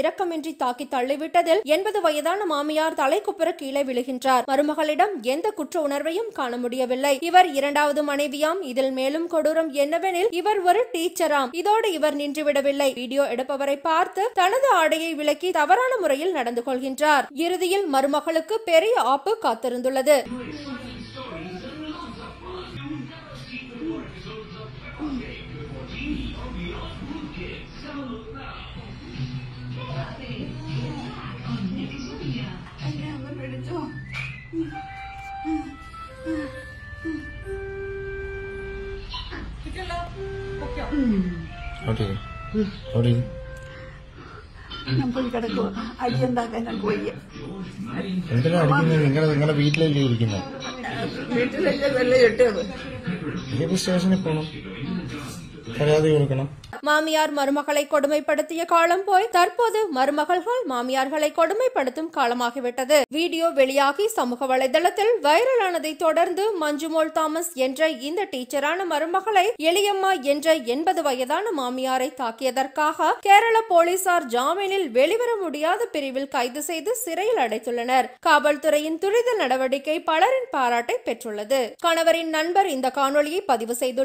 இரக்கமின்றி தாக்கி தள்ளிவிட்டதில் 80 வயதான மாமியார் தலைக்குப்புற கீழே விழுகின்றார். மருமகளிடம் எந்த குற்ற உணர்வையும் காண முடியவில்லை. இவர் இரண்டாவது மனைவியாம். இதில் மேலும் கொடூரம் என்னவெனில் இவர் ஒரு டீச்சராம். இதோடு இவர் நின்றுவிடவில்லை. வீடியோ எடுப்பவரை பார்த்து தனது ஆடையை விலக்கி தவறான முறையில் நடந்து கொள்கின்றார். இறுதியில் மருமகளுக்கு பெரிய ஆப்பு காத்திருந்துள்ளது. மாமியார் மருமகளை கொடுமைப்படுத்திய காலம் போய் தற்போது மருமகள்கள் மாமியார்களை கொடுமைப்படுத்தும் காலமாகிவிட்டது. வீடியோ வெளியாகி சமூக வலைதளத்தில் வைரலானதை தொடர்ந்து மஞ்சுமோள் தாமஸ் என்ற இந்த டீச்சரான மருமகளை எளியம்மா என்ற 80 வயதான மாமியாரை தாக்கியதற்காக கேரள போலீசார் ஜாமீனில் வெளிவர முடியாத பிரிவில் கைது செய்து சிறையில் அடைத்துள்ளனர். காவல்துறையின் துரித நடவடிக்கை பலரின் பாராட்டை பெற்றுள்ளது. கணவரின் நண்பர் இந்த காணொலியை பதிவு செய்துள்ளார்.